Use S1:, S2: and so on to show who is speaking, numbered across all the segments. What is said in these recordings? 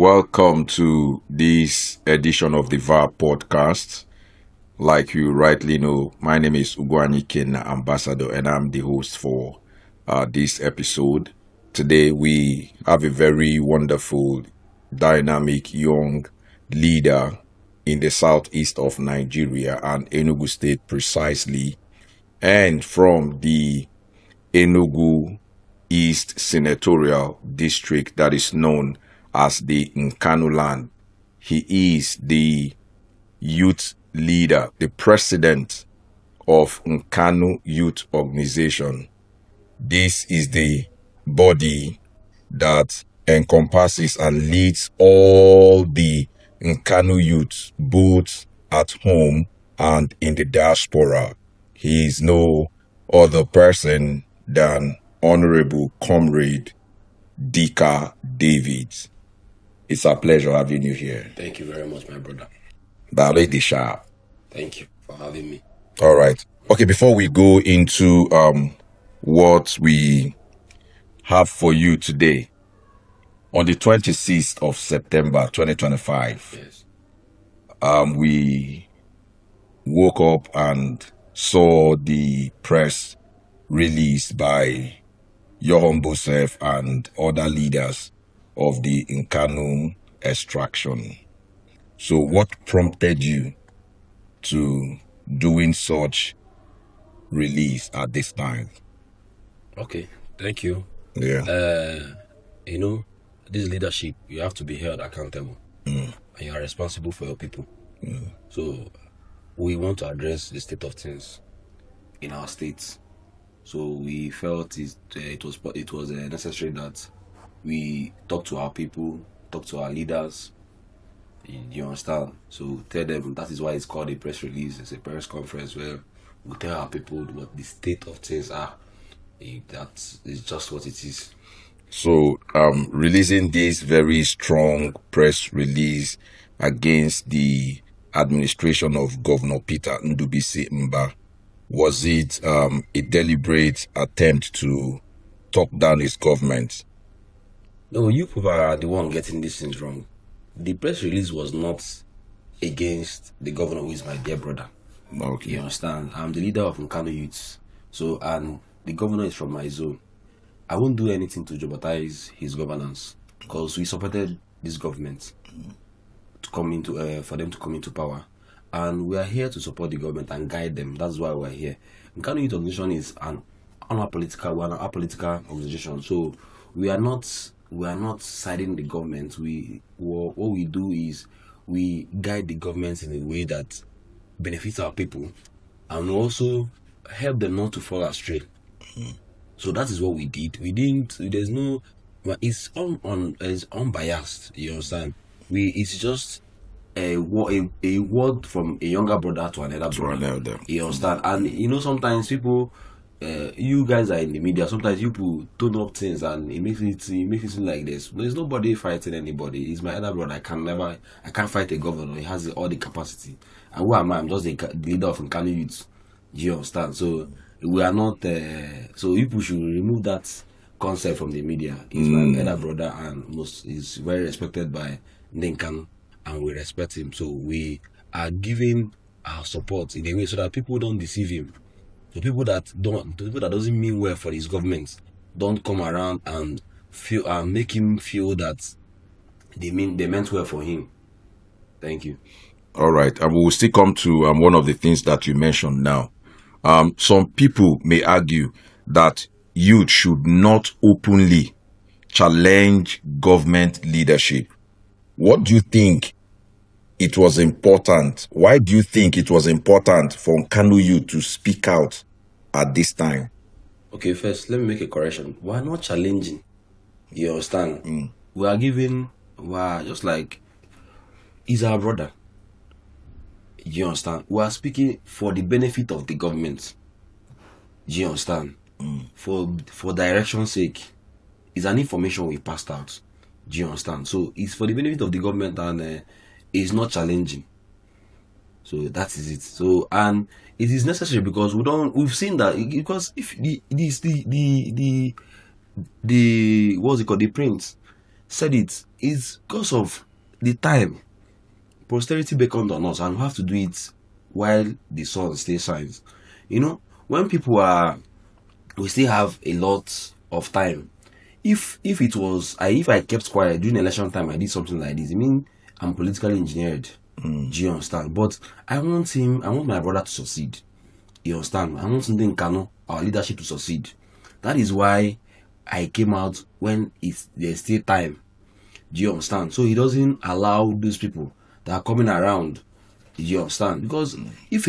S1: Welcome to this edition of the VAR Podcast. Like you rightly know, my name is Nkanu Ambassador, and I'm the host for this episode. Today, we have a very wonderful, dynamic, young leader in the southeast of Nigeria and Enugu State precisely, and from the Enugu East Senatorial District that is known as the Nkanu land. He is the youth leader, the president of Nkanu Youth Organization. This is the body that encompasses and leads all the Nkanu youth, both at home and in the diaspora. He is no other person than Honorable Comrade Dika David. It's a pleasure having you here.
S2: Thank you very much, my brother.
S1: David Dika.
S2: Thank you for having me.
S1: All right. Okay, before we go into what we have for you today, on the 26th of September 2025,
S2: Yes.
S1: we woke up and saw the press release by your humble self and other leaders of the Nkanu extraction. So what prompted you to doing such release at this time?
S2: Okay. Thank you.
S1: Yeah.
S2: This leadership, you have to be held accountable. And you are responsible for your people. So we want to address the state of things in our states. So we felt it was necessary that we talk to our people, talk to our leaders. You understand? So tell them, that is why it's called a press release. It's a press conference where we tell our people what the state of things are. That is just what it is.
S1: So releasing this very strong press release against the administration of Governor Peter Ndubisi Mba, was it a deliberate attempt to talk down his government?
S2: No, you people are the one getting these things wrong. The press release was not against the governor, who is my dear brother.
S1: Okay.
S2: You understand? I'm the leader of Nkanu Youth. So, and the governor is from my zone. I won't do anything to jeopardize his governance, because we supported this government to come into for them to come into power, and we are here to support the government and guide them. That's why we're here. Nkanu Youth Organization is an apolitical organization, so we are not siding the government. What we do is we guide the government in a way that benefits our people, and also help them not to fall astray. So that is what we did. We didn't. There's no. It's it's unbiased. You understand? It's just a word from a younger brother to another brother. You understand? And sometimes people. You guys are in the media. Sometimes people tone up things, and it makes it seem like this. There's nobody fighting anybody. He's my elder brother. I can't fight a governor. He has all the capacity. And who am I? I'm just the leader of Nkanu Youth. Do you understand? So we are not. So people should remove that concept from the media. He's my elder brother, and he's very respected by Nkanu, and we respect him. So we are giving our support in a way so that people don't deceive him. The people that doesn't mean well for his government don't come around and make him feel that they meant well for him. Thank you.
S1: All right, and we will still come to one of the things that you mentioned now. Some people may argue that youth should not openly challenge government leadership. What do you think it was important? Why do you think it was important for Nkanu Youth to speak out at this time?
S2: Okay, first, let me make a correction. We are not challenging. You understand? We are just like, he's our brother. You understand? We are speaking for the benefit of the government. You understand? For direction's sake. It's an information we passed out. Do you understand? So it's for the benefit of the government, and it's not challenging. So that is it. So, and it is necessary because we've seen that, because if the what's it called, the prince said it. It's because of the time. Posterity beckoned on us, and we have to do it while the sun still shines. When people are, we still have a lot of time. If I kept quiet during election time, I did something like this. I mean, I'm politically engineered. Do you understand? But I want my brother to succeed. You understand? I want Nkanu, our leadership, to succeed. That is why I came out when there's still time. Do you understand? So he doesn't allow those people that are coming around. Do you understand? Because if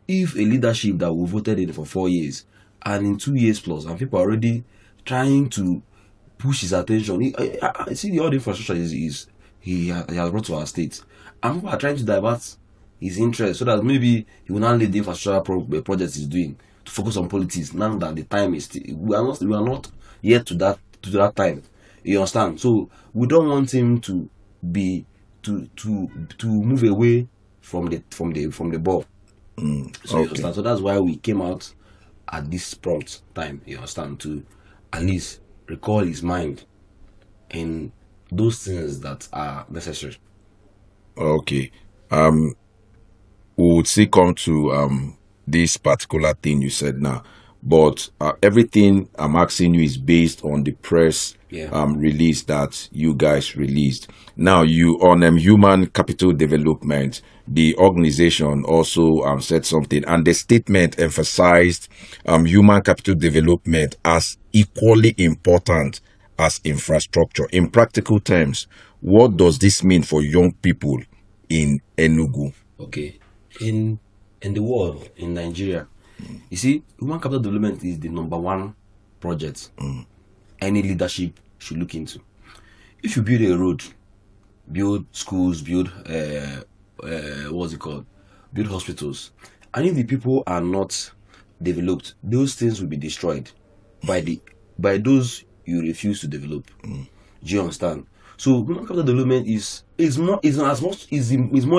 S2: a leadership that we voted in for 4 years and in 2 years plus, and people are already trying to push his attention, I see all the infrastructure he has brought to our state, and people are trying to divert his interest so that maybe he will not leave the infrastructure projects he's doing to focus on politics. Now that the time is still, we are not yet to that time. You understand? So we don't want him to be to move away from the ball. So you understand? So that's why we came out at this prompt time. You understand? To at least recall his mind in those things that are necessary.
S1: Okay. We would still come to this particular thing you said now, but everything I'm asking you is based on the press release that you guys released. Now, you on human capital development, the organization also said something, and the statement emphasized human capital development as equally important as infrastructure. In practical terms, what does this mean for young people in Enugu?
S2: Okay. In the world, in Nigeria, you see, human capital development is the number one project any leadership should look into. If you build a road, build schools, build build hospitals, and if the people are not developed, those things will be destroyed by those you refuse to develop. Do you understand? So human capital development is more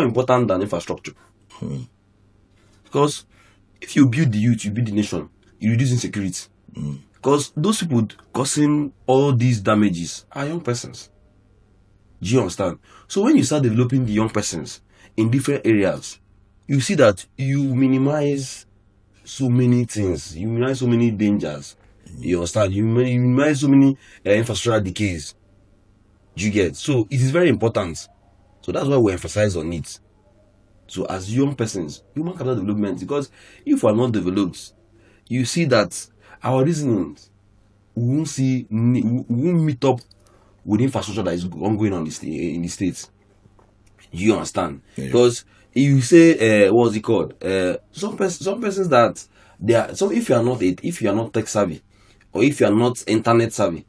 S2: important than infrastructure. Because if you build the youth, you build the nation, you reduce insecurity. Because those people causing all these damages are young persons. Do you understand? So when you start developing the young persons in different areas, you see that you minimize so many things. You minimize so many dangers. You understand? You minimize so many infrastructural decays. Do you get? So it is very important. So that's why we emphasize on it. So as young persons, human capital development, because if we are not developed, you see that our reasoning won't meet up with infrastructure that is ongoing in the States. You understand? Yeah. Because you say what's it called? Some persons that they are, so if you are not tech savvy, or if you are not internet savvy,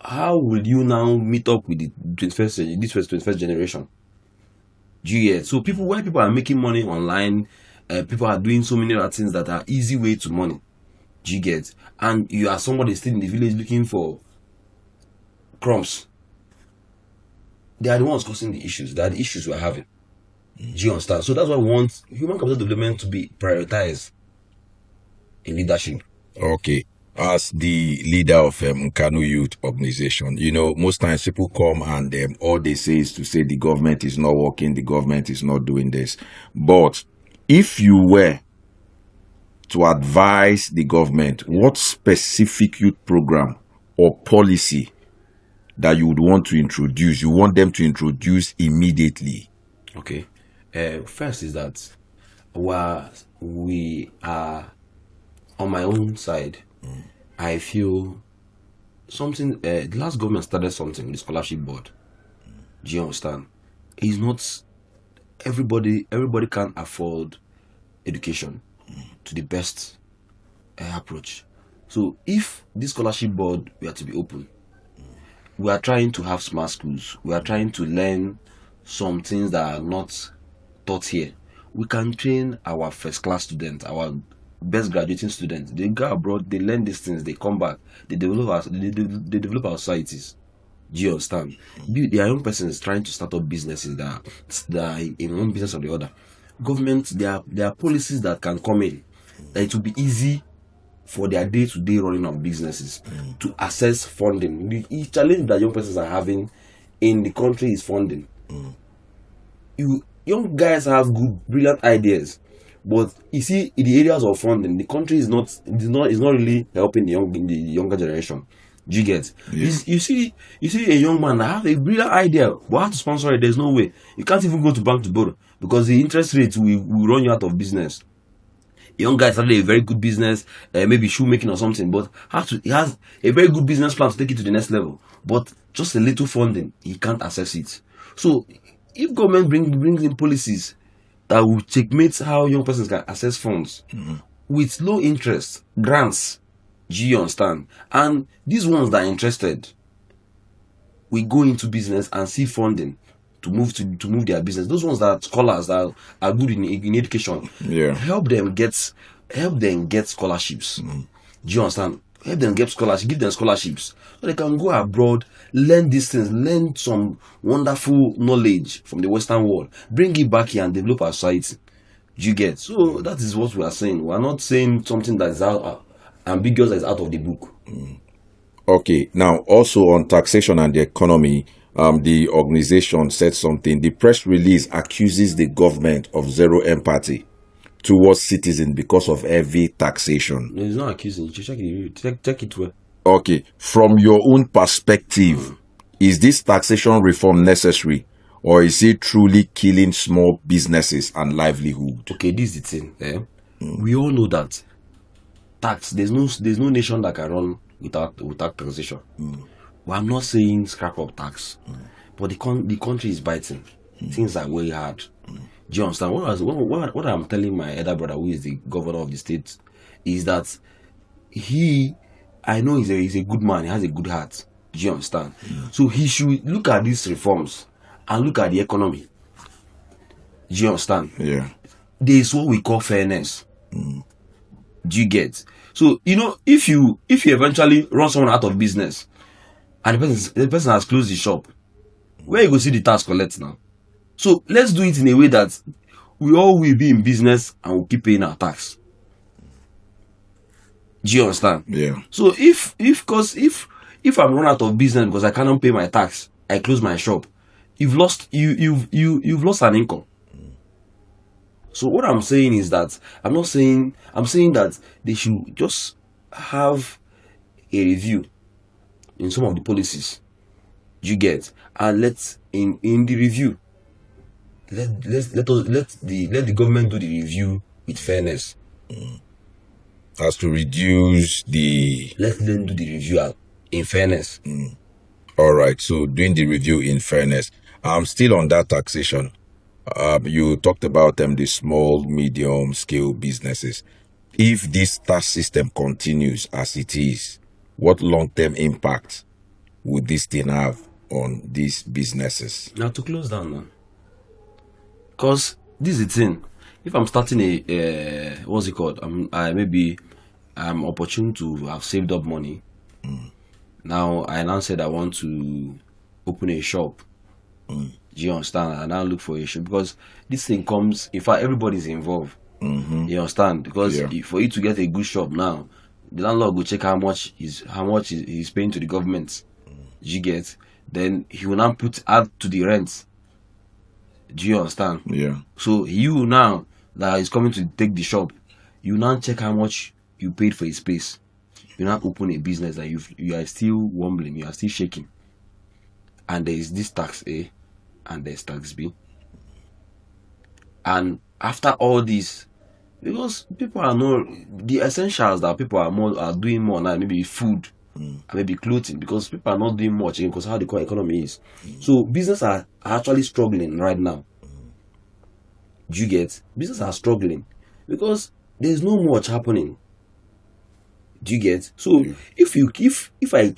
S2: how will you now meet up with the 21st generation? Do you get? So when people are making money online, people are doing so many other things that are easy way to money. Do you get? And you are somebody still in the village looking for crumbs. They are the ones causing the issues. They are the issues we are having. Do you understand? So that's why we want human capital development to be prioritized in leadership.
S1: Okay. As the leader of Nkanu Youth Organization, most times people come and all they say is to say the government is not working, the government is not doing this. But if you were to advise the government, what specific youth program or policy that you would want to introduce, you want them to introduce immediately?
S2: Okay. First is that we are on my own side. I feel something. The last government started something, the scholarship board. Do you understand? It's not everybody can afford education to the best approach. So if this scholarship board were to be open, we are trying to have smart schools. We are trying to learn some things that are not taught here. We can train our first class students, our best graduating students. They go abroad, they learn these things, they come back, they develop our societies. Do you understand? There are young persons trying to start up businesses that are in one business or the other. Government, there are policies that can come in that it will be easy for their day-to-day running of businesses to access funding. The challenge that young persons are having in the country is funding. Young guys have good, brilliant ideas, but you see, in the areas of funding, the country is not really helping the younger generation. Do you get?
S1: Yeah.
S2: You see a young man that have a brilliant idea, but how to sponsor it? There's no way. You can't even go to bank to borrow because the interest rate will run you out of business. A young guy started a very good business, maybe shoemaking or something, but he has a very good business plan to take it to the next level. But just a little funding, he can't access it. So if government brings in policies that will checkmate how young persons can access funds with low interest grants, do you understand? And these ones that are interested, we go into business and see funding to move their business. Those ones that are scholars that are good in education, help them get scholarships. Do you understand? Help them get scholarships, give them scholarships so they can go abroad, learn these things, learn some wonderful knowledge from the Western world, bring it back here and develop our society. Do you get? So that is what we are saying. We are not saying something that is ambiguous, that is out of the book.
S1: Okay, now also on taxation and the economy, the organization said something. The press release accuses the government of zero empathy towards citizens because of heavy taxation.
S2: No, it's not accusing. Check it well.
S1: Okay, from your own perspective, is this taxation reform necessary, or is it truly killing small businesses and livelihood?
S2: Okay, this is the thing. We all know that tax. There's no nation that can run without taxation. Well, I'm not saying scrap up tax, but the country is biting. Things are very hard. Do you understand? What I'm telling my elder brother, who is the governor of the state, is that I know he's a good man. He has a good heart. Do you understand? So he should look at these reforms and look at the economy. Do you understand?
S1: Yeah.
S2: There is what we call fairness. Do you get? So if you eventually run someone out of business, and the person has closed the shop, where you go see the tax collect now? So let's do it in a way that we all will be in business and we'll keep paying our tax. Do you understand?
S1: Yeah.
S2: So if I'm run out of business because I cannot pay my tax, I close my shop, you've lost an income. So what I'm saying is that I'm saying that they should just have a review in some of the policies. You get, and in the review, let the government do the review with fairness.
S1: As to reduce the.
S2: Let them do the review in fairness.
S1: All right. So doing the review in fairness. I'm still on that taxation. You talked about the small, medium scale businesses. If this tax system continues as it is, what long-term impact would this thing have on these businesses?
S2: Now to close down now. Because this is the thing. If I'm starting what's it called? I'm opportune to have saved up money. Now I said I want to open a shop. Do you understand? And now look for a shop because this thing comes. In fact, everybody's involved. You understand? Because for you to get a good shop now, the landlord will check how much he's paying to the government. You get? Then he will now add to the rent. Do you understand?
S1: Yeah.
S2: So you now that is coming to take the shop, you now check how much you paid for a space. You now open a business that you are still wobbling, you are still shaking. And there is this tax A and there's tax B. And after all this, because people are not the essentials that people are doing more now, maybe food and maybe clothing, because people are not doing much because how the economy is. So business are actually struggling right now. Do you get? Business are struggling because there's no much happening. Do you get? So if I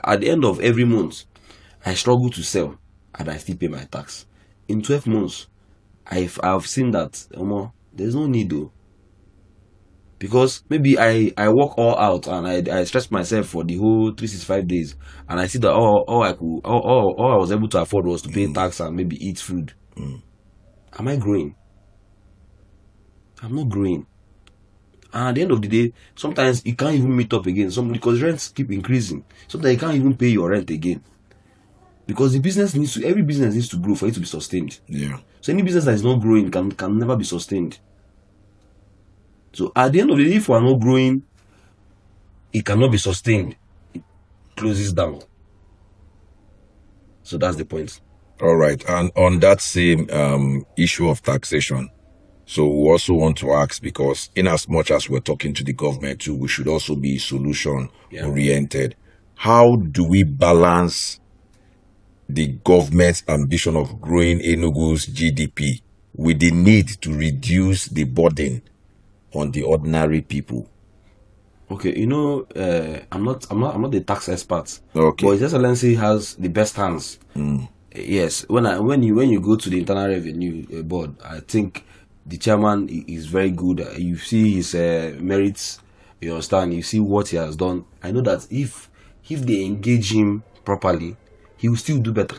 S2: at the end of every month I struggle to sell and I still pay my tax, in 12 months I've seen that there's no need though. Because maybe I work all out and I stress myself for the whole 365 days and I see that all I was able to afford was to pay tax and maybe eat food. Am I growing? I'm not growing. And at the end of the day, sometimes you can't even meet up again. Because rents keep increasing. Sometimes you can't even pay your rent again. Because every business needs to grow for it to be sustained.
S1: Yeah.
S2: So any business that is not growing can never be sustained. So at the end of the day, if we are not growing, it cannot be sustained. It closes down. So that's the point.
S1: All right. And on that same issue of taxation, so we also want to ask, because in as much as we're talking to the government too, we should also be solution oriented. How do we balance the government's ambition of growing Enugu's GDP with the need to reduce the burden on the ordinary people?
S2: Okay, I'm not the tax expert.
S1: Okay.
S2: But His Excellency has the best hands. Yes, when you go to the Internal Revenue Board, I think the chairman is very good. You see his merits. You understand. You see what he has done. I know that if they engage him properly, he will still do better.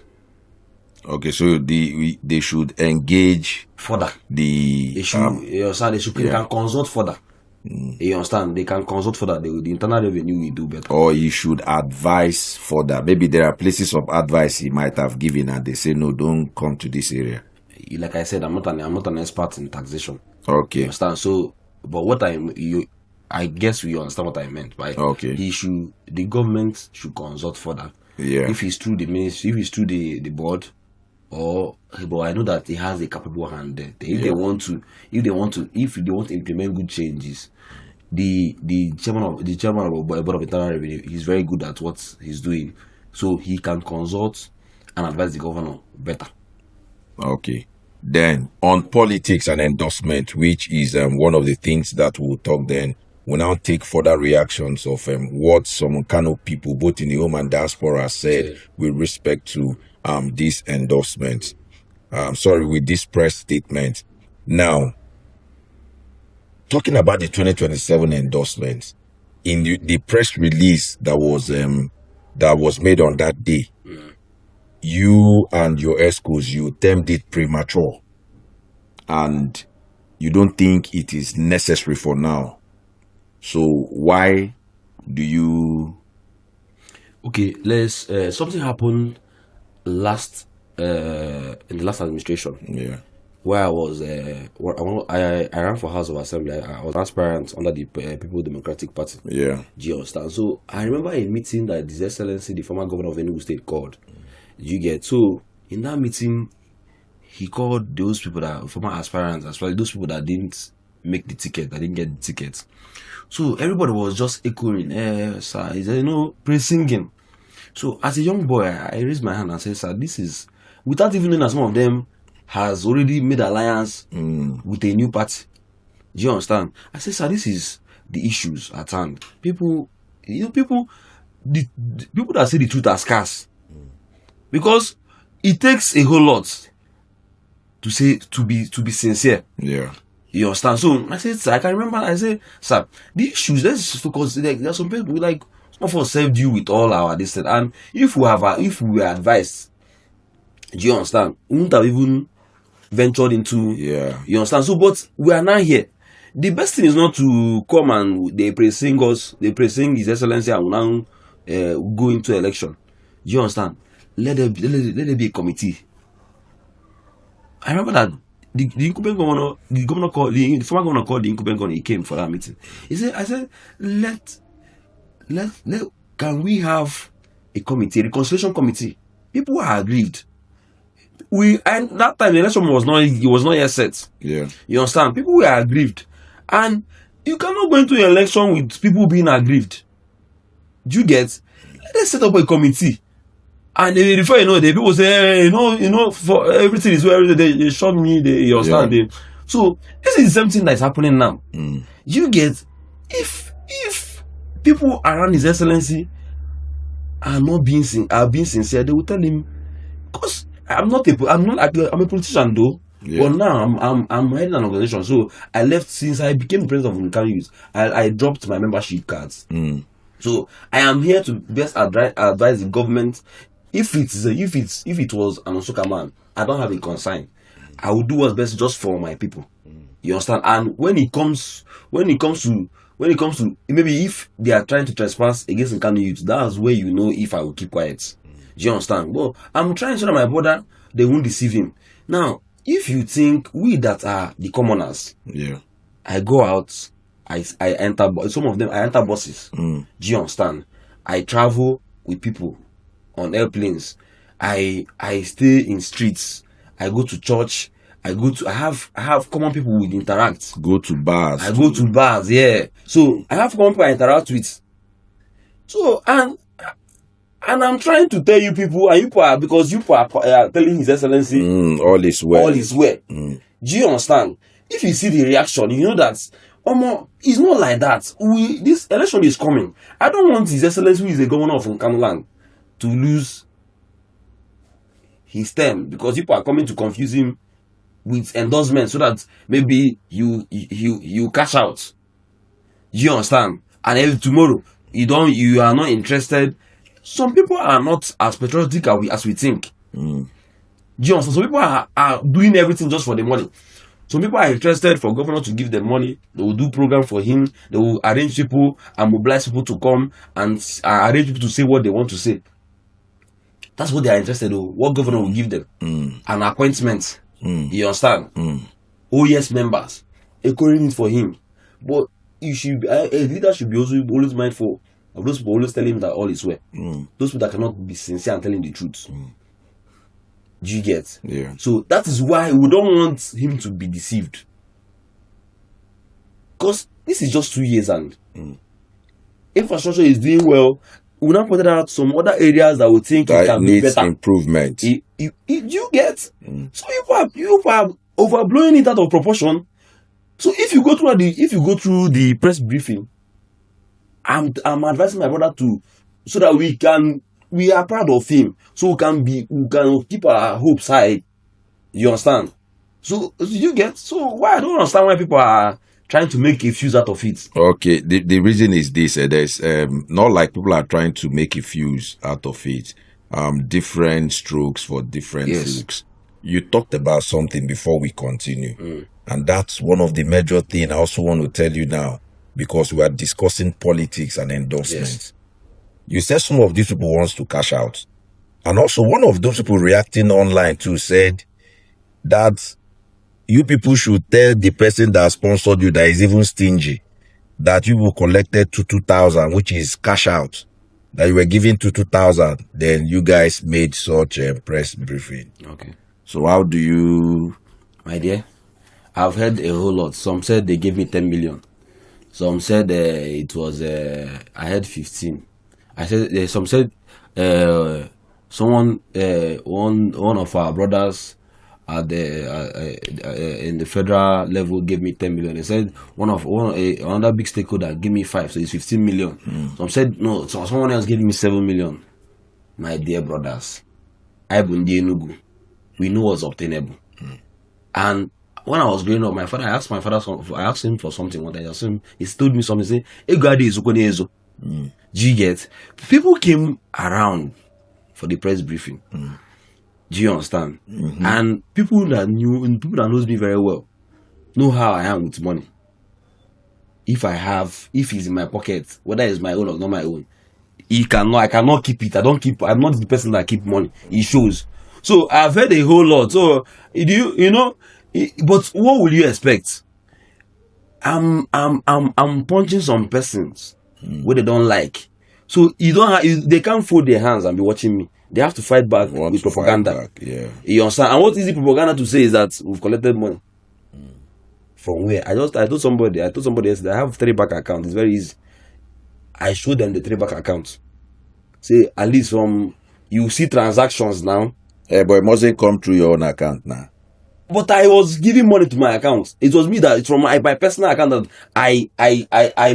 S1: Okay, so they should engage
S2: further.
S1: They
S2: can consult further. You understand? They can consult further. The Internal Revenue will do better.
S1: Or you should advise further. Maybe there are places of advice he might have given and they say, no, don't come to this area.
S2: Like I said, I'm not an expert in taxation.
S1: Okay.
S2: You understand? So, but I guess we understand what I meant, right?
S1: Okay.
S2: The government should consult further.
S1: Yeah.
S2: If it's through the ministry, if it's through the board, but I know that he has a capable hand there. If they want to implement good changes, the chairman of the board of internal revenue, he's very good at what he's doing, so he can consult and advise the governor better.
S1: Okay. Then on politics and endorsement, which is one of the things that we'll talk then, we'll now take further reactions of what some Nkanu people, both in the home and diaspora, said with respect to this endorsement. With this press statement. Now, talking about the 2027 endorsement, in the press release that was made on that day, you and your ESCOs, you termed it premature, and you don't think it is necessary for now. So why do you?
S2: Okay, something happened in the last administration.
S1: Yeah.
S2: Where I was, I ran for House of Assembly. I was aspirant under the People Democratic Party.
S1: Yeah.
S2: Do you understand? So I remember a meeting that His Excellency, the former governor of Enugu State, called. You get? So in that meeting, he called those people that former aspirants, as well those people that didn't make the ticket, that didn't get the ticket. So everybody was just echoing, sir, he said, praising him. So as a young boy, I raised my hand and said, sir, this is, without even knowing that some of them has already made alliance with a new party. Do you understand? I said, sir, this is the issues at hand. People that say the truth are scarce. Because it takes a whole lot to be sincere.
S1: Yeah.
S2: You understand? So I said, sir, I can remember. I said, sir, the issues. Let's just focus. Like, there are some people like some of us served you with all our distance, and if we were advised, do you understand? We wouldn't have even ventured into.
S1: Yeah.
S2: You understand? So, but we are now here. The best thing is not to come and they praising us, they praising His Excellency, and we now go into election. Do you understand? Let there be a committee. I remember that the incumbent governor, the former governor called the incumbent governor. He came for that meeting. I said, can we have a committee, a reconciliation committee? People were aggrieved. And that time the election was not yet set.
S1: Yeah.
S2: You understand? People were aggrieved, and you cannot go into an election with people being aggrieved. Do you get? Let's set up a committee. And before the people say, for everything is where they shot me, you understand? Yeah. So this is the same thing that is happening now. You get, if people around His Excellency are being sincere, they will tell him, because I'm a politician though. Yeah. But now I'm heading an organization. So I left since I became the president of Nkanu Youth. I dropped my membership cards. So I am here to best advise the government. If it was an Osoka man, I don't have a concern. I will do what's best just for my people. You understand? And when it comes to maybe if they are trying to trespass against Nkanu Youth, that's where you know if I will keep quiet. Do you understand? Well, I'm trying to show that my brother, they won't deceive him. Now, if you think we that are the commoners, I go out, I enter, some of them, I enter buses. Do you understand? I travel with people on airplanes. I stay in streets. I go to church. I have common people we interact.
S1: Go to bars.
S2: I go to bars, yeah. So I have common people I interact with. So and I'm trying to tell you people, and you are because you are telling His Excellency
S1: all is well.
S2: All is well. Do you understand? If you see the reaction, you know that it's not like that. This election is coming. I don't want His Excellency, who is the governor of Nkanu land, to lose his term because people are coming to confuse him with endorsement so that maybe you cash out. You understand? And if tomorrow you are not interested. Some people are not as patriotic as we think. You understand? Some people are doing everything just for the money. Some people are interested for governor to give them money. They will do program for him. They will arrange people and mobilize people to come and arrange people to say what they want to say. That's what they are interested in. What governor will give them. An appointment. You understand? OES members. Encouraging it for him. But a leader should be also always mindful of those people always telling him that all is well. Those people that cannot be sincere and telling the truth. Do you get?
S1: Yeah.
S2: So that is why we don't want him to be deceived. Because this is just 2 years and infrastructure is doing well. We now pointed out some other areas that we think
S1: that
S2: it can be
S1: needs
S2: better.
S1: Improvement.
S2: You get? So you are overblowing it out of proportion. So if you go through the press briefing, I'm advising my brother so that we are proud of him, so we can keep our hopes high. You understand? So you get? So why I don't understand why people are trying to make a fuse out of it.
S1: Okay, the reason is this: there's not like people are trying to make a fuse out of it. Different strokes for different folks. You talked about something before we continue, and that's one of the major things I also want to tell you now, because we are discussing politics and endorsements. You said some of these people wants to cash out, and also one of those people reacting online too said that you people should tell the person that sponsored you that is even stingy, that you will collected 2,000, which is cash out, that you were giving 2,000, then you guys made such a press briefing.
S2: Okay.
S1: So how do you...
S2: My dear, I've heard a whole lot. Some said they gave me 10 million. Some said it was, I had 15. Some said someone, one of our brothers at in the federal level gave me 10 million. They said another big stakeholder gave me 5, so it's 15 million. Some said no, so someone else gave me 7 million. My dear brothers, we know what's obtainable. And when I was growing up, I asked him for something one time. He told me something, say, do you get? People came around for the press briefing. Do you understand? And people that knows me very well know how I am with money. If it's in my pocket, whether it's my own or not my own, I cannot keep it. I'm not the person that keep money. It shows. So I've heard a whole lot. So but what will you expect? I'm punching some persons where they don't like. So they can't fold their hands and be watching me. They have to fight back with propaganda. You understand? And what easy propaganda to say is that we've collected money. From where? I told somebody yesterday, I have 3 bank accounts. It's very easy. I showed them the 3 bank accounts. Say at least you see transactions now.
S1: But it mustn't come through your own account now.
S2: But I was giving money to my account. It was me that it's from my personal account that I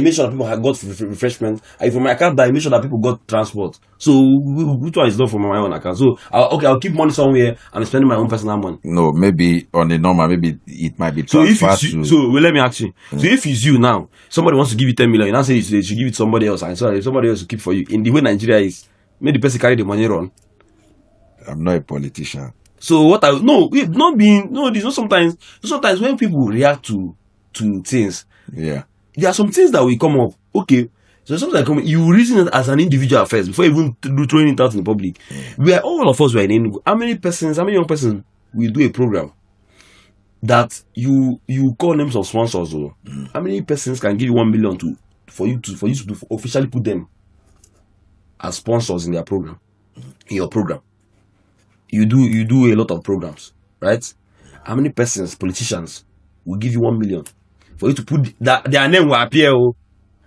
S2: made sure that people had got refreshment. From my account that I made sure that people got transport. So which one is not from my own account? So I'll keep money somewhere and spending my own personal money.
S1: No, maybe on the normal, maybe it might be
S2: transferred. So let me ask you. So if it's you now, somebody wants to give you 10 million, you now say you should give it to somebody else, and so somebody else will keep for you. In the way Nigeria is, make the person carry the money run.
S1: I'm not a politician.
S2: So what I no, it not being no. There's not sometimes when people react to things,
S1: Yeah.
S2: there are some things that will come up. Okay, so sometimes come, you reason it as an individual first before you even throwing it out in the public. We are all of us were in Enugu. How many young persons will do a program that you call names of sponsors? Or how many persons can give you 1 million for you to officially put them as sponsors in their program, in your program? You do a lot of programs, right? How many persons, politicians, will give you 1 million for you to put that their name will appear?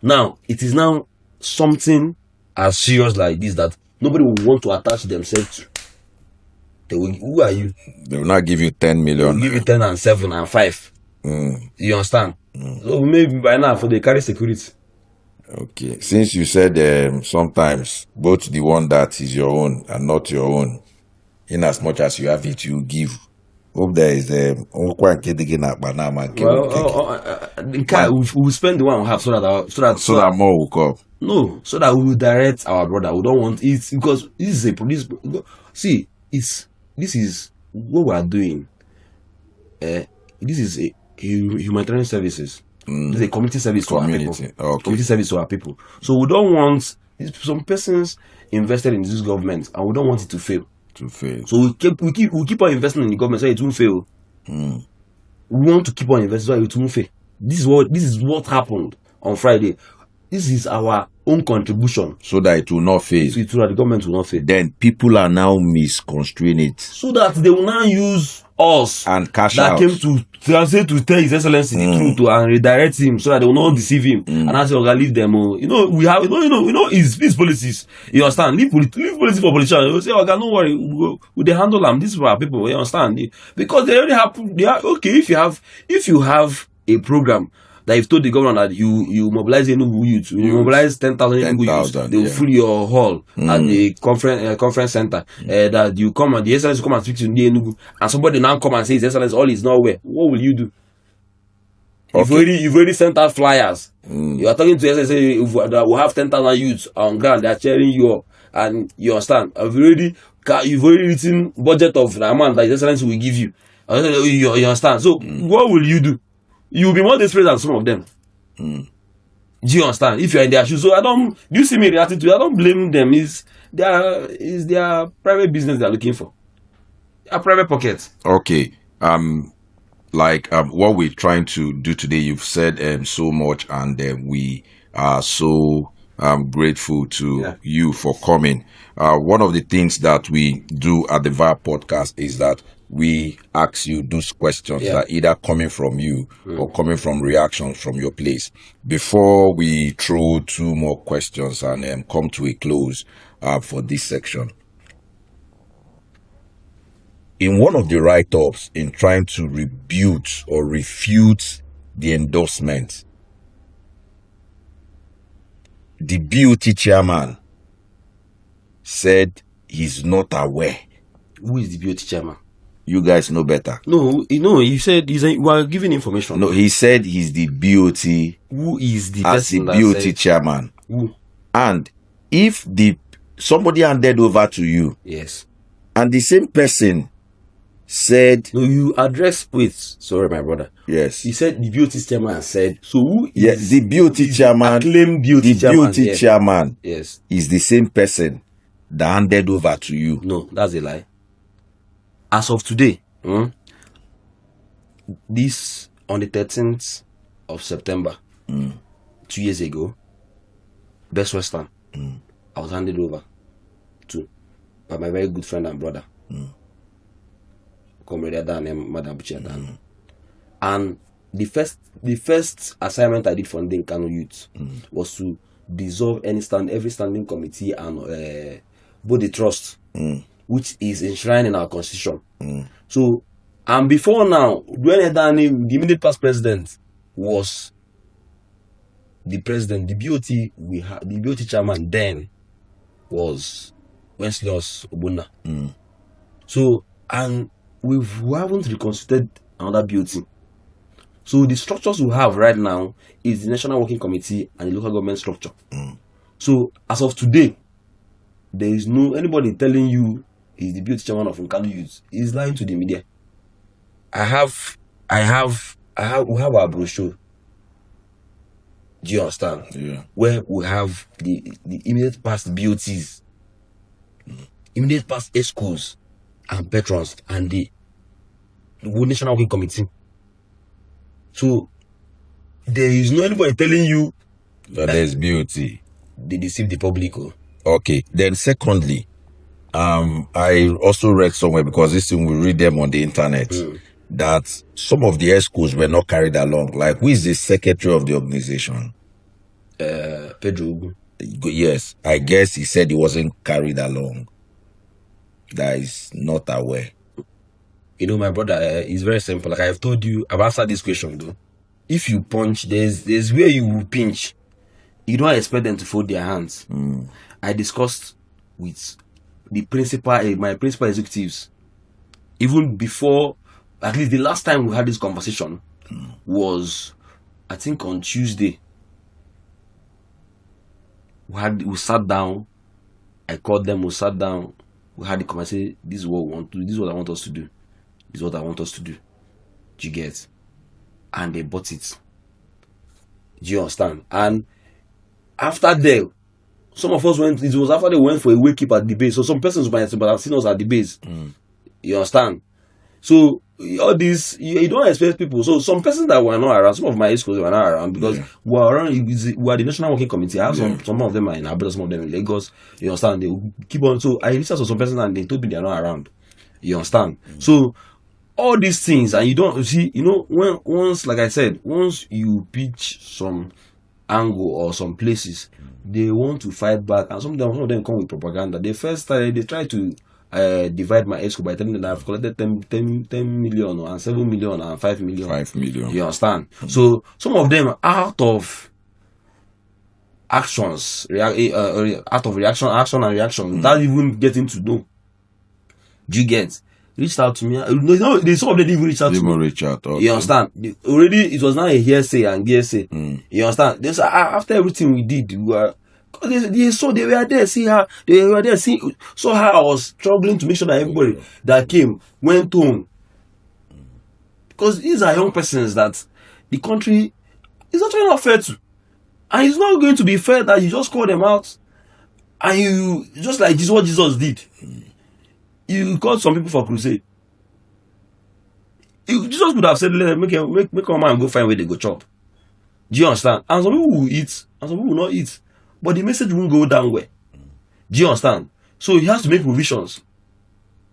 S2: Now it is now something as serious like this that nobody will want to attach themselves to. They will, who are you?
S1: They will not give you 10
S2: They
S1: million.
S2: will give you 10 and 7 and 5. You understand? So maybe by now for they carry security.
S1: Okay. Since you said sometimes both the one that is your own and not your own, in as much as you have it, you give. Hope there is
S2: Well, we will spend the one we have so that
S1: more will come.
S2: No, so that we will direct our brother. We don't want it because this is what we are doing. This is a humanitarian services. This is a community service to our people.
S1: Okay.
S2: Community service to our people. So we don't want some persons invested in this government, and we don't want it to fail. So we keep on investing in the government so it won't fail. We want to keep on investing so it won't fail. This is what happened on Friday. This is our own contribution.
S1: So that it will not fail.
S2: So that the government will not fail.
S1: Then people are now misconstruing it.
S2: So that they will now use us
S1: and cash
S2: that
S1: out.
S2: Came to tell His Excellency the truth and redirect him so that they will not deceive him. And I say, okay, leave them. We have his policies. You understand? Leave policy for politicians. You say, okay, no worry, they handle them. This is for our people. You understand? Because they already have. Okay. If you have a program that you've told the government that you mobilize Enugu youth, you mobilize 10,000 Enugu youth, they will fill your hall at the conference center. That you come and the Excellency come and speak to the Enugu, and somebody now come and say His Excellency all is not well. What will you do? Okay. You've already sent out flyers. You are talking to His Excellency that we have 10,000 youths on ground. They are cheering you up, and you understand. You've already written budget of the amount that His Excellency will give you. You understand. So what will you do? You will be more desperate than some of them. Do you understand? If you are in their shoes. So do you see me reacting to it? I don't blame them. It's their private business they're looking for. Their private pockets.
S1: Okay. What we're trying to do today, you've said so much, and we are so grateful to you for coming. One of the things that we do at the VAR Podcast is that we ask you those questions that either coming from you or coming from reactions from your place. Before we throw 2 more questions and come to a close for this section. In one of the write-ups, in trying to rebut or refute the endorsement, the BOT chairman said he's not aware.
S2: Who is the BOT chairman?
S1: You guys know better.
S2: No, he said we are giving information.
S1: No, he said he's the BOT.
S2: Who is the
S1: as the
S2: person
S1: BOT chairman?
S2: Who?
S1: And if somebody handed over to you,
S2: yes,
S1: and the same person said,
S2: no, you address with. Sorry, my brother.
S1: Yes,
S2: he said the BOT chairman said. So who is?
S1: Yes, the BOT chairman.
S2: Claim BOT
S1: the
S2: chairman.
S1: BOT chairman.
S2: Yes,
S1: is the same person that handed over to you.
S2: No, that's a lie. As of today, this on the 13th of September, 2 years ago, Best Western, I was handed over to by my very good friend and brother, Comrade David Dika. And the first assignment I did for the Nkanu Youth was to dissolve every standing committee and both the trust. Which is enshrined in our constitution. So, and before now, the immediate past president was the president. The BOT chairman then was Wenceslas Obuna. So, and we haven't reconstituted another BOT. So the structures we have right now is the National Working Committee and the local government structure. So as of today, there is no anybody telling you He's the beauty chairman of Nkanu Youth. He's lying to the media. We have our brochure. Do you understand?
S1: Yeah.
S2: Where we have the immediate past BOTs, immediate past schools and patrons and the National Working Committee. So there is no anybody telling you
S1: that there's beauty.
S2: They deceive the public.
S1: Okay. Then secondly, I also read somewhere, because this thing we read them on the internet, that some of the schools were not carried along. Like, who is the secretary of the organization?
S2: Pedro Ugu.
S1: Yes, I guess he said he wasn't carried along. That is not aware.
S2: You know, my brother, it's very simple. Like I've told you, I've answered this question though. If you punch, there's where you will pinch. You don't expect them to fold their hands. I discussed with the my principal executives, even before, at least the last time we had this conversation was, I think, on Tuesday. We sat down. I called them. We sat down. We had the conversation. This is what we want to do. This is what I want us to do. This is what I want us to do. Do you get? And they bought it. Do you understand? And after that, some of us went. It was after they went for a wake up at the base. So some persons might have seen us at the base. You understand? So all this, you don't expect people. So some persons that were not around, some of my schools were not around because we are around. We are the National Working Committee. I have some of them are in Abuja, some of them in Lagos. You understand? They will keep on. So I listened to some persons and they told me they are not around. You understand? So all these things, and you don't see. You know, once, like I said, once you pitch some angle or some places, they want to fight back, and some of them come with propaganda. They try to divide my school by telling them that I've collected 10 million and 7 million and 5 million.
S1: 5 million.
S2: You understand? So some of them, out of actions, out of action and reaction, without even getting to know. Do you get? Reached out to me. No, some of them didn't even reach out to me.
S1: Reach out. Okay.
S2: You understand? Already, it was not a hearsay and hearsay. You understand? They said, after everything we did, we were. They were there, saw how I was struggling to make sure that everybody that came went home. Because these are young persons that the country is actually not fair to. And it's not going to be fair that you just call them out and you, just like what Jesus did, you called some people for crusade. Jesus could have said, make a man go find where they go chop. Do you understand? And some people will eat, and some people will not eat. But the message won't go down well. Do you understand? So he has to make provisions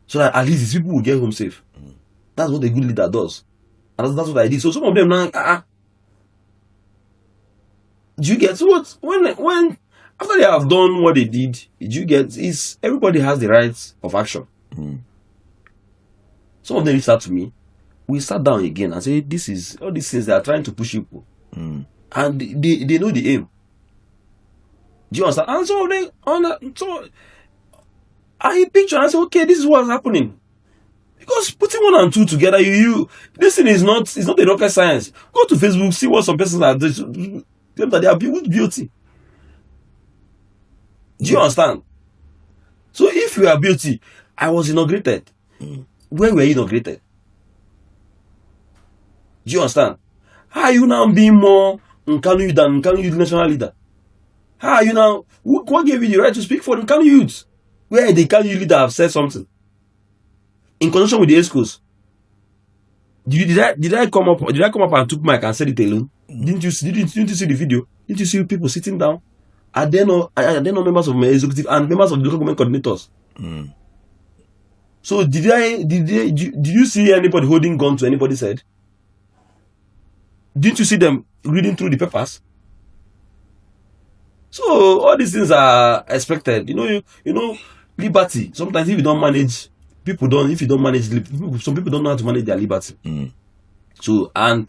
S2: so that at least these people will get home safe. That's what a good leader does. And that's what I did. So some of them now, do you get? So what? When after they have done what they did, do you get? Is everybody has the right of action. Some of them reached out to me. We sat down again and said, this is all these things they are trying to push people. And they know the aim. Do you understand? And so I picture and I say, okay, this is what's happening. Because putting 1 and 2 together, this thing is not, it's not a rocket science. Go to Facebook, see what some persons are doing, that they are beauty. Do you understand? So if you are beauty, I was inaugurated. When were you inaugurated? Do you understand? How are you now being more Nkanu than Nkanu Youth national leader? How are you now? What gave you the right to speak for the Nkanu Youth? Where the Nkanu Youth leader have said something in conjunction with the schools? Did I come up and took mic and said it alone? Didn't you see the video? Didn't you see people sitting down? Are there no members of my executive and members of the local government coordinators? So did you see anybody holding gun to anybody's head? Didn't you see them reading through the papers? So all these things are expected. You know, liberty. Sometimes if you don't manage, some people don't know how to manage their liberty. So some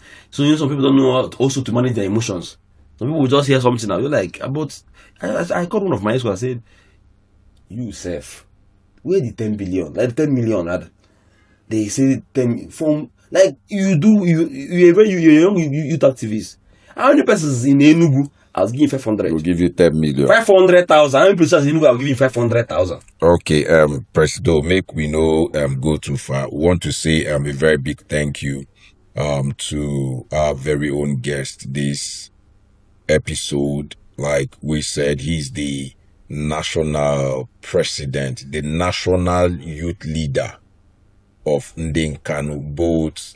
S2: people don't know how also to manage their emotions. Some people will just hear something now. You're like, I called one of my schools. I said, you self, where the 10 billion, like 10 million rather? They say 10 from like you're a very young youth activist. How many persons in Enugu I was giving 500.
S1: We'll give you 10 million.
S2: 500,000. How many producers in Enugu are giving 500,000?
S1: Okay, Presido, make we know go too far. We want to say a very big thank you to our very own guest this episode. Like we said, he's the national president, the national youth leader of Nkanu, both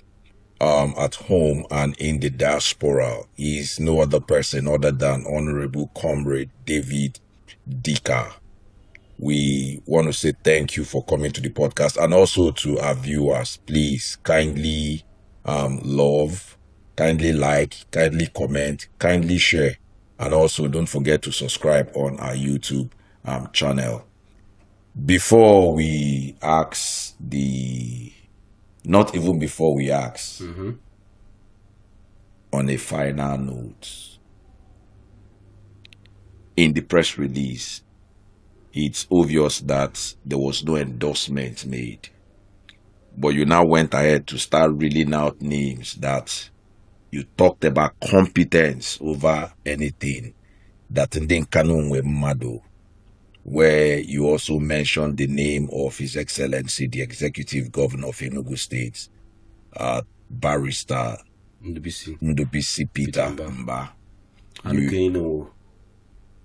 S1: at home and in the diaspora. Is no other person other than Honorable Comrade David Dika. We want to say thank you for coming to the podcast, and also to our viewers. Please kindly love, kindly like, kindly comment, kindly share, and also don't forget to subscribe on our YouTube channel. Before we ask not even before we ask, on a final note, in the press release, it's obvious that there was no endorsement made. But you now went ahead to start reading out names that you talked about competence over anything, that Nkanu Mado, where you also mentioned the name of His Excellency, the Executive Governor of Enugu State, Barrister Ndubisi Peter Mba.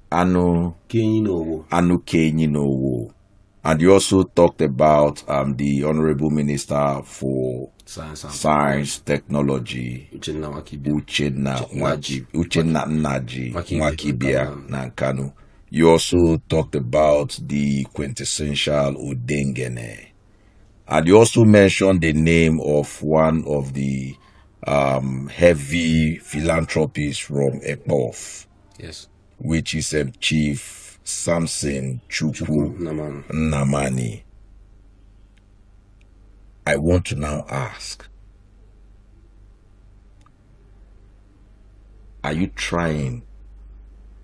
S1: Anu Kenyinowo. And you also talked about the Honorable Minister for Science, Technology, Uchenna Nnaji Nwakibia Nkanu. You also talked about the quintessential Udengene. And you also mentioned the name of one of the heavy philanthropists from EPOF.
S2: Yes.
S1: Which is Chief Samson Chukwu Namani. I want to now ask, are you trying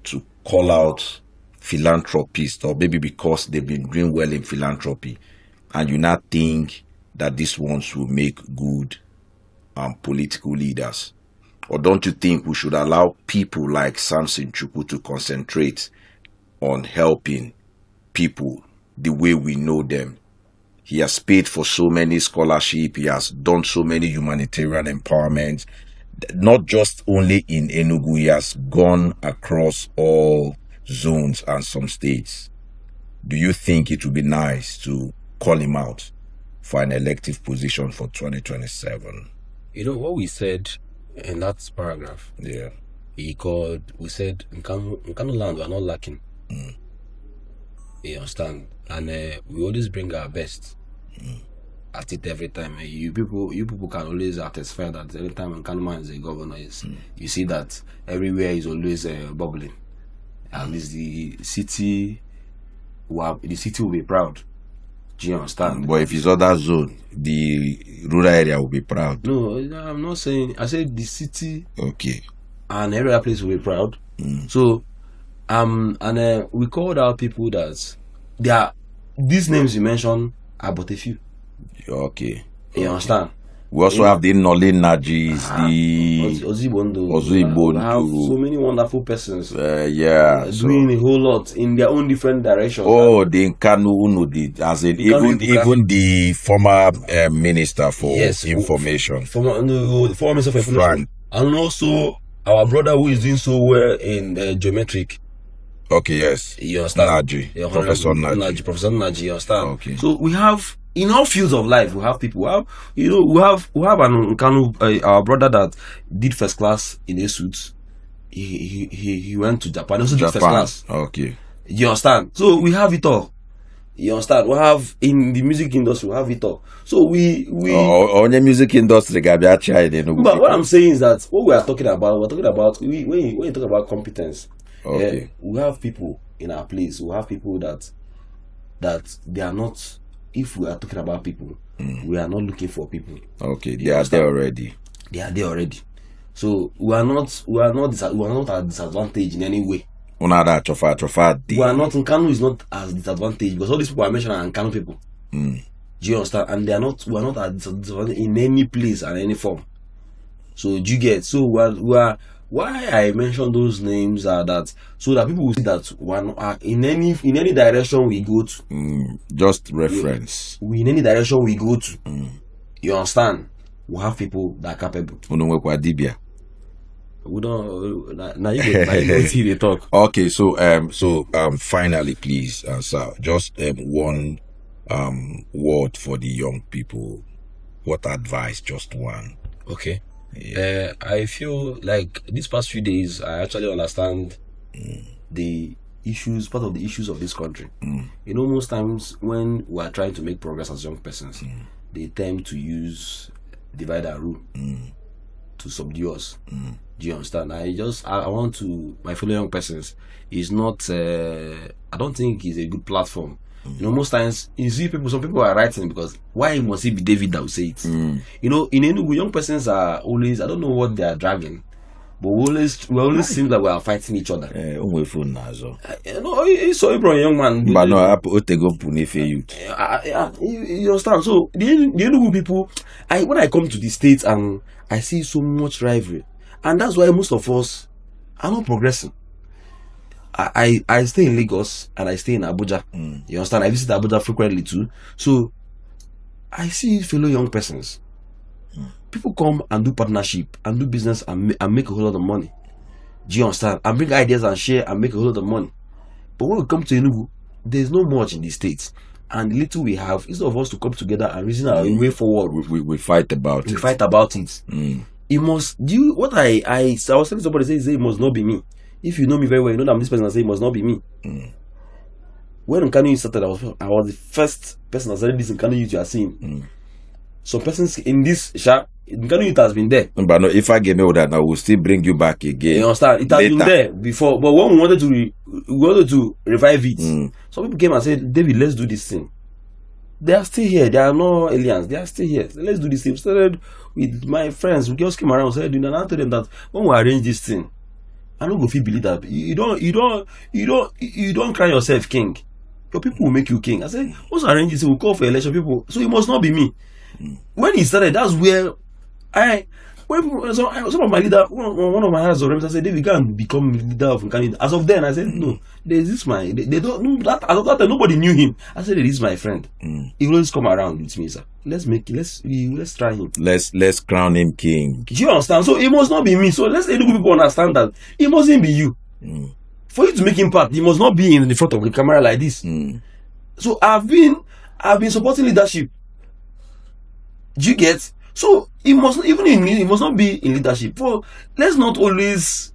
S1: to call out philanthropists, or maybe because they've been doing well in philanthropy, and you now think that these ones will make good political leaders? Or don't you think we should allow people like Samson Chukwu to concentrate on helping people the way we know them? He has paid for so many scholarships. He has done so many humanitarian empowerment, not just only in Enugu. He has gone across all zones and some states. Do you think it would be nice to call him out for an elective position for 2027?
S2: You know what we said in that paragraph?
S1: Yeah.
S2: We said Nkanu land we are not lacking. You understand? And we always bring our best at it every time. You people can always attest that every time Nkanu man is a governor, you see that everywhere is always bubbling. At least the city will be proud. Do you understand?
S1: But if it's other zone, the rural area will be proud.
S2: No, I'm not saying. I said the city.
S1: Okay.
S2: And every other place will be proud. So, and we called out people that these names you mentioned are but a few.
S1: Okay.
S2: You understand?
S1: We also have the Nolin Najis, the
S2: Ozibondo.
S1: We
S2: have so many wonderful persons.
S1: Doing
S2: a whole lot in their own different directions.
S1: Oh, the Nkanu Unu, as in even the former minister for information.
S2: Former minister for information. And also our brother who is doing so well in geometric.
S1: Okay, yes.
S2: You understand?
S1: Naji. Professor Naji.
S2: Professor Naji, you understand?
S1: Okay.
S2: So we have, in all fields of life, we have people. We have an Nkanu, our brother that did first class in a suit. He went to Japan. Also did first class.
S1: Okay.
S2: You understand? So we have it all. You understand? We have in the music industry, we have it all. So we
S1: on the music industry, but
S2: what I'm saying is that what we're talking about when you talk about competence.
S1: Okay.
S2: We have people in our place. We have people that they are not. If we are talking about people, we are not looking for people.
S1: Okay, they are there already.
S2: They are there already. So we are not at disadvantage in any way. We are not. Nkanu is not as disadvantaged because all these people I mentioned are Nkanu people. Do you understand? And they are not. We are not at disadvantage in any place and any form. So do you get? So we why I mention those names are that so that people will see that one in any direction we go to,
S1: just reference.
S2: in any direction we go to, you understand? We have people that are capable. We don't. Now you go see the talk.
S1: Okay, so finally, please, sir, just one word for the young people. What advice? Just one.
S2: Okay. I feel like these past few days, I actually understand the issues, part of the issues of this country. You know, most times when we are trying to make progress as young persons, they tend to use divide and rule to subdue us. Do you understand? I want to, my fellow young persons, is not, I don't think it's a good platform. You know, most times you see some people are writing because why must it be David that will say it? You know, in Enugu, young persons are always, I don't know what they are dragging, but we always seem like we are fighting each other. No, it's so bro, young man.
S1: But no, I put go Punife youth.
S2: You understand? So the Enugu people, when I come to the States and I see so much rivalry, and that's why most of us are not progressing. I stay in Lagos and I stay in Abuja. You understand? I visit Abuja frequently too. So I see fellow young persons. People come and do partnership and do business and make a whole lot of money. Do you understand? And bring ideas and share and make a whole lot of money. But when we come to Enugu, there's no much in the States. And the little we have, instead of us to come together and reason our way forward,
S1: we fight about it.
S2: We fight about it. It must do what I was telling somebody say it must not be me. If you know me very well, you know that I'm this person. I say it must not be me. When Nkanu Youth started, I was the first person that started this Nkanu Youth you are seeing. Some persons in this Nkanu Youth has been there.
S1: But no, if I get me with that, I will still bring you back again.
S2: You understand? It has been there before, but when we wanted to revive it, some people came and said, "David, let's do this thing." They are still here. They are no aliens. They are still here. So let's do this thing. Started with my friends. We just came around and said, and I told them that when we arrange this thing, I don't go feel believe that you don't cry yourself king. Your people will make you king. I said, once I arrange this, we'll call for election people. So it must not be me. When he started, that's where some of my leader, one of my hands already, I said, David can become leader of Nkanu. As of then, I said, no, there's this my they don't know that as of that nobody knew him. I said, this is my friend. He will always come around with me, sir. Let's try him.
S1: Let's crown him king.
S2: Do you understand? So it must not be me. So let's Enugu people understand that it mustn't be you. For you to make impact, you must not be in the front of the camera like this. So I've been supporting leadership. Do you get? So it must not be in leadership. For let's not always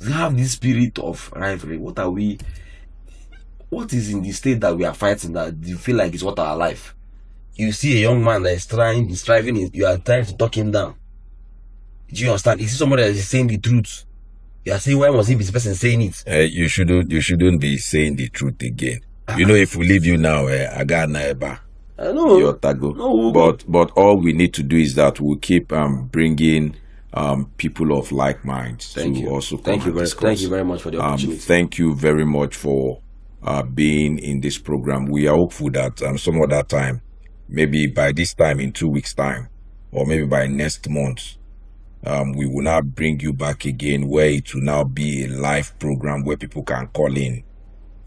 S2: have this spirit of rivalry. What is in the state that we are fighting that you feel like it's what our life? You see a young man that is striving, you are trying to talk him down. Do you understand? You see somebody that is saying the truth. You are saying, why must he be the person saying it?
S1: You shouldn't be saying the truth again. You know, if we leave you now, I got neighbor.
S2: No,
S1: but all we need to do is that we'll keep bringing people of like minds to also come and discuss.
S2: Thank you very much for the opportunity.
S1: Thank you very much for being in this program. We are hopeful that some other time, maybe by this time in 2 weeks' time, or maybe by next month, we will now bring you back again, where it will now be a live program where people can call in.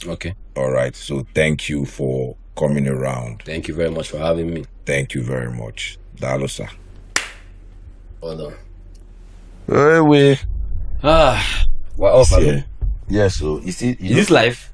S2: Okay.
S1: All right. So thank you for coming around.
S2: Thank you very much for having me.
S1: Thank you very much. Dalo, sir.
S2: Well
S1: done.
S2: We're off.
S1: Yeah, so you see,
S2: is this live?